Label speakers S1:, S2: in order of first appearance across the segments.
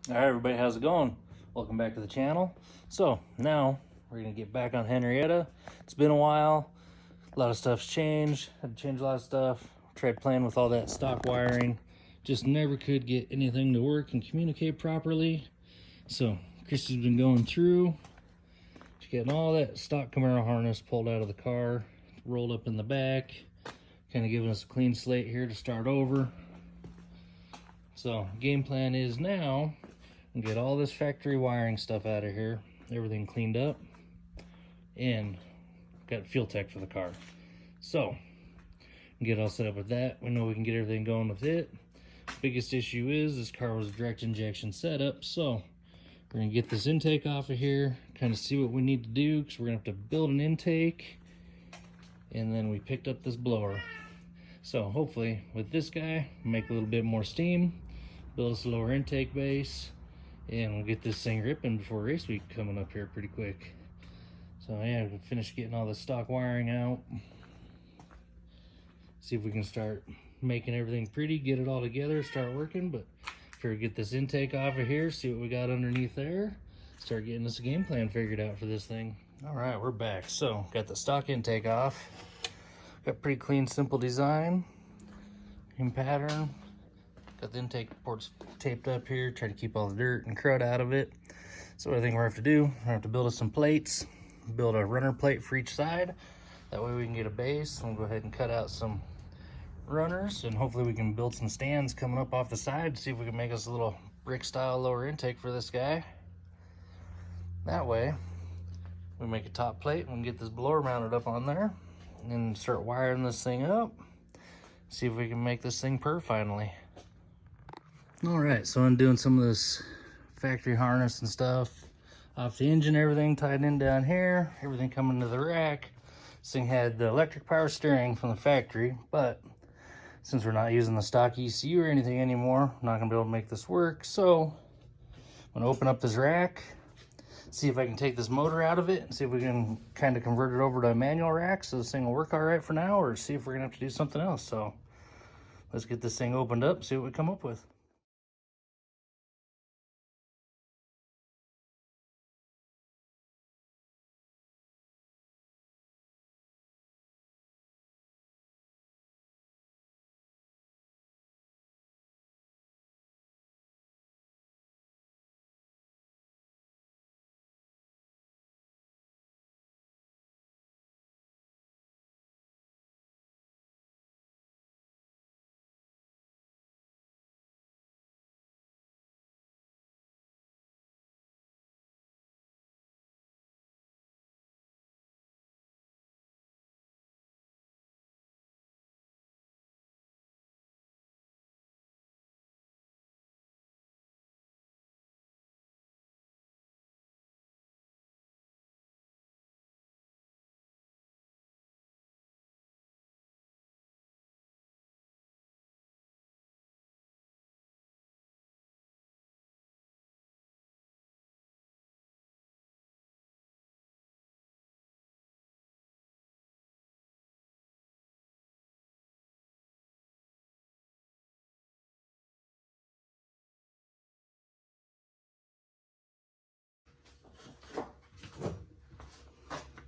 S1: All right, everybody, how's it going? Welcome back to the channel. So now we're gonna get back on Henryetta. It's been a while. A lot of stuff's changed. Had to change a lot of stuff. Tried playing with all that stock wiring. Just never could get anything to work and communicate properly. So Christy's been going through. She's getting all that stock camaro harness pulled out of the car, rolled up in the back, kind of giving us a clean slate here to start over. So game plan is now get all this factory wiring stuff out of here, everything cleaned up, and got fuel tech for the car. So get all set up with that. We know we can get everything going with it. Biggest issue is this car was a direct injection setup, so we're gonna get this intake off of here, kind of see what we need to do, because we're gonna have to build an intake, and then we picked up this blower. So hopefully with this guy, make a little bit more steam, build us a lower intake base, and we'll get this thing ripping before race week coming up here pretty quick. So yeah, we'll finish getting all the stock wiring out, see if we can start making everything pretty, get it all together, start working. But figure get this intake off of here, see what we got underneath there, start getting this game plan figured out for this thing. All right, we're back. So got the stock intake off, got pretty clean, simple design in pattern. Got the intake ports taped up here, try to keep all the dirt and crud out of it. So what I think we're gonna have to do, we're gonna have to build us some plates, build a runner plate for each side. That way we can get a base. We'll go ahead and cut out some runners, and hopefully we can build some stands coming up off the side, see if we can make us a little brick style lower intake for this guy. That way we make a top plate and we can get this blower mounted up on there and start wiring this thing up, see if we can make this thing purr finally. All right, so I'm doing some of this factory harness and stuff off the engine, everything tied in down here, everything coming to the rack. This thing had the electric power steering from the factory, but since we're not using the stock ECU or anything anymore, I'm not gonna be able to make this work. So I'm gonna open up this rack, see if I can take this motor out of it and see if we can kind of convert it over to a manual rack so this thing will work all right for now, or see if we're gonna have to do something else. So let's get this thing opened up, see what we come up with.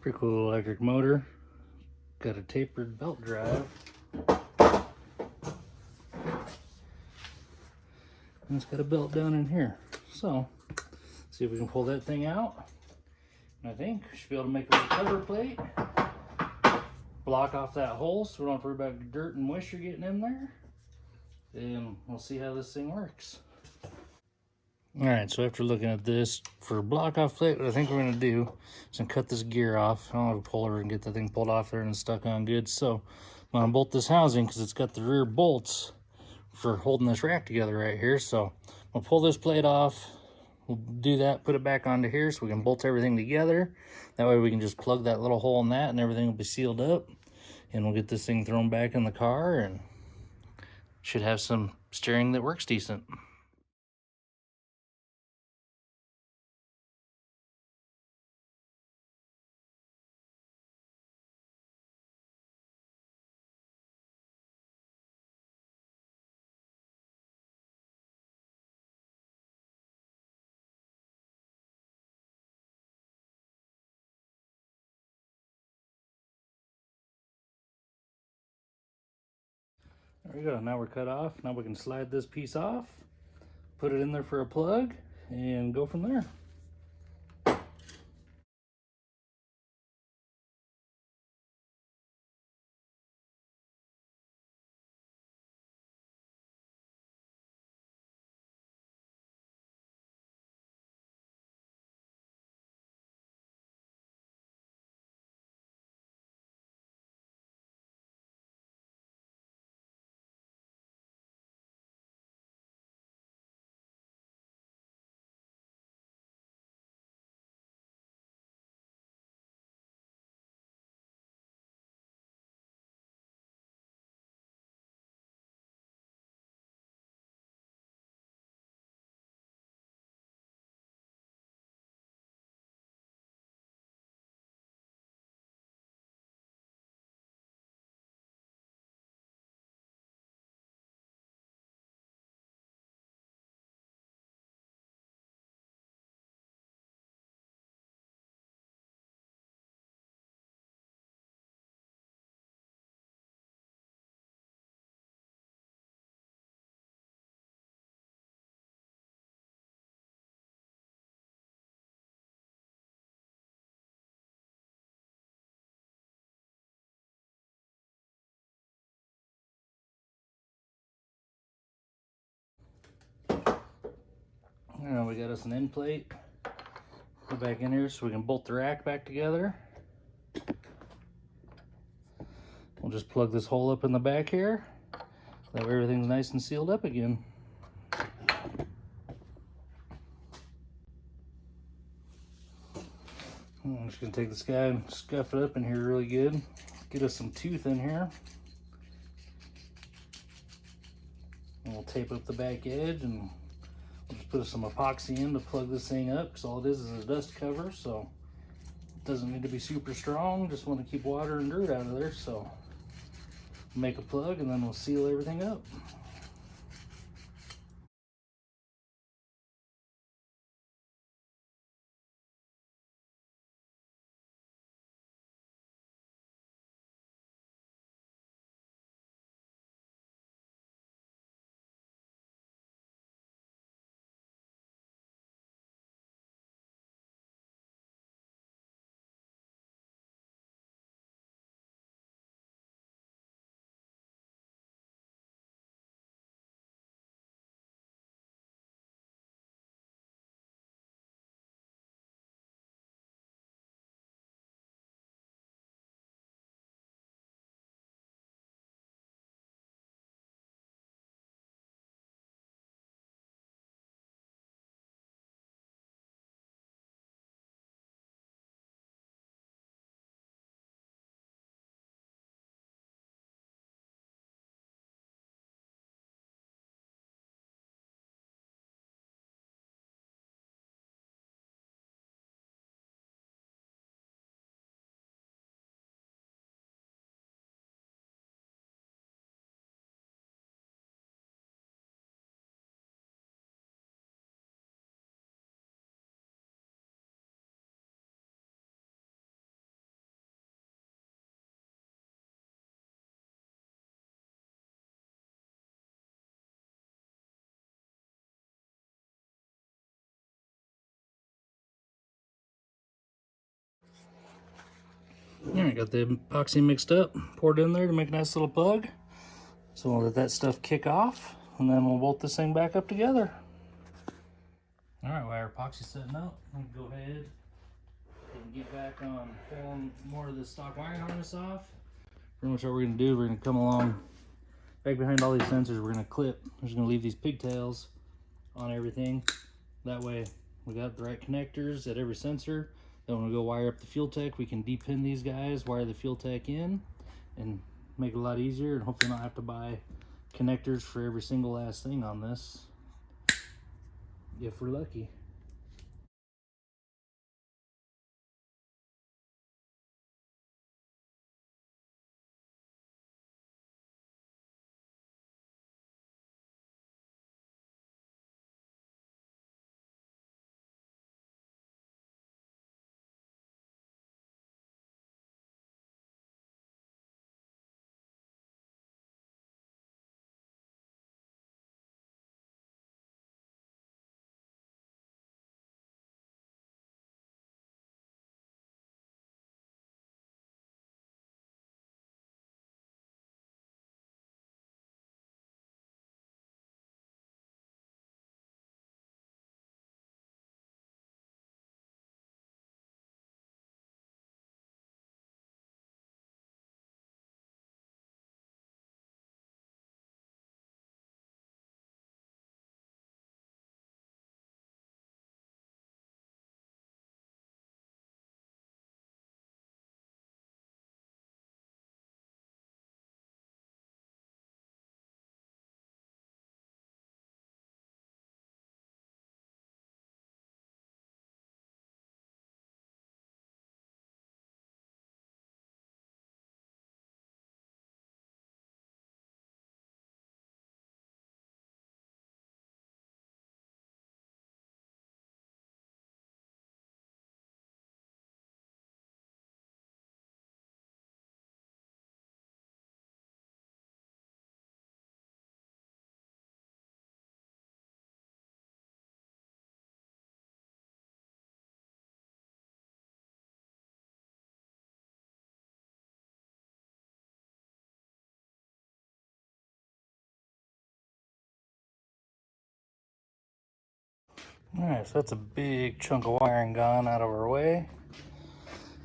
S1: Pretty cool electric motor. Got a tapered belt drive. And it's got a belt down in here. So, see if we can pull that thing out. And I think we should be able to make a little cover plate. Block off that hole so we don't have to worry about dirt and moisture getting in there. And we'll see how this thing works. Alright, so after looking at this, for a block off plate, what I think we're going to do is cut this gear off. I don't have a puller and get the thing pulled off there and stuck on good. So I'm going to bolt this housing because it's got the rear bolts for holding this rack together right here. So we'll pull this plate off. We'll do that, put it back onto here so we can bolt everything together. That way we can just plug that little hole in that and everything will be sealed up. And we'll get this thing thrown back in the car and should have some steering that works decent. There we go. Now we're cut off. Now we can slide this piece off, put it in there for a plug, and go from there. Now we got us an end plate. Put back in here so we can bolt the rack back together. We'll just plug this hole up in the back here. That way everything's nice and sealed up again. I'm just gonna take this guy and scuff it up in here really good. Get us some tooth in here. And we'll tape up the back edge, and we'll just put some epoxy in to plug this thing up, because all it is a dust cover, so it doesn't need to be super strong. Just want to keep water and dirt out of there, so make a plug and then we'll seal everything up. Alright, got the epoxy mixed up, poured in there to make a nice little plug. So we'll let that stuff kick off, and then we'll bolt this thing back up together. Alright, while our epoxy's setting up, I'm gonna go ahead and get back on pulling more of the stock wiring harness off. Pretty much what we're gonna do, we're gonna come along back behind all these sensors, we're gonna clip. We're just gonna leave these pigtails on everything. That way we got the right connectors at every sensor. Then when we go wire up the fuel tech, we can depin these guys, wire the fuel tech in, and make it a lot easier, and hopefully not have to buy connectors for every single last thing on this, if we're lucky. All right, so that's a big chunk of wiring gone out of our way.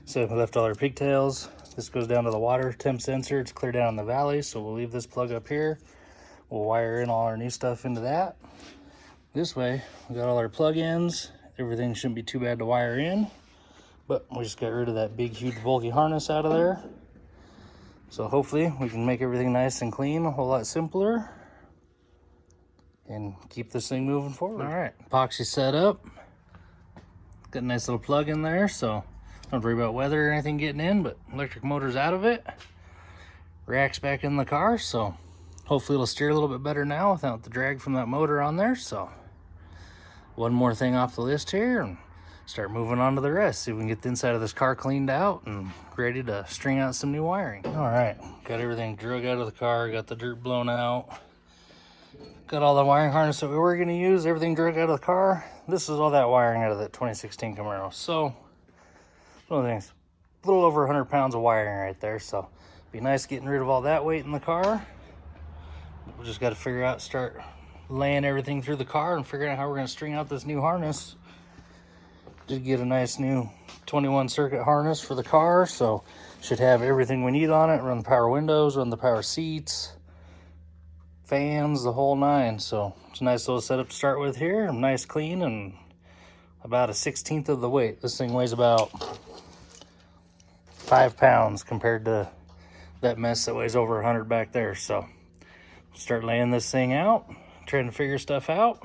S1: So we left all our pigtails. This goes down to the water temp sensor. It's clear down in the valley, so we'll leave this plug up here. We'll wire in all our new stuff into that. This way, we got all our plug-ins. Everything shouldn't be too bad to wire in, but we just got rid of that big, huge, bulky harness out of there. So hopefully we can make everything nice and clean, a whole lot simpler, and keep this thing moving forward. All right, epoxy set up. Got a nice little plug in there, so don't worry about weather or anything getting in, but electric motor's out of it. Rack's back in the car, so hopefully it'll steer a little bit better now without the drag from that motor on there. So one more thing off the list here and start moving on to the rest. See if we can get the inside of this car cleaned out and ready to string out some new wiring. All right, got everything drug out of the car, got the dirt blown out. Got all the wiring harness that we were gonna use, everything drug out of the car. This is all that wiring out of that 2016 Camaro. So, one of the things, a little over 100 pounds of wiring right there. So, be nice getting rid of all that weight in the car. We just gotta figure out, start laying everything through the car and figuring out how we're gonna string out this new harness. Did get a nice new 21 circuit harness for the car, so should have everything we need on it. Run the power windows, run the power seats, fans, the whole nine. So it's a nice little setup to start with here. Nice clean and about a 1/16 of the weight. This thing weighs about 5 pounds compared to that mess that weighs over 100 back there. So start laying this thing out, trying to figure stuff out.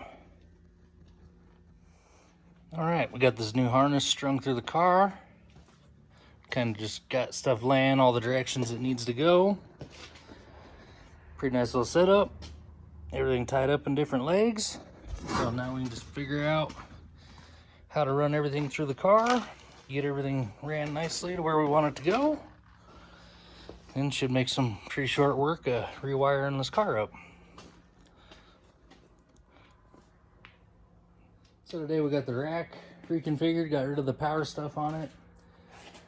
S1: All right, we got this new harness strung through the car. Kind of just got stuff laying all the directions it needs to go. Pretty nice little setup. Everything tied up in different legs. So now we can just figure out how to run everything through the car, get everything ran nicely to where we want it to go, and should make some pretty short work rewiring this car up. So today we got the rack reconfigured, got rid of the power stuff on it.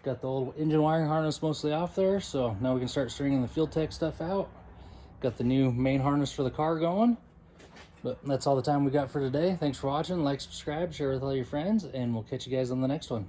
S1: Got the old engine wiring harness mostly off there, so now we can start stringing the Field Tech stuff out. Got the new main harness for the car going. But that's all the time we got for today. Thanks for watching. Like, subscribe, share with all your friends, and we'll catch you guys on the next one.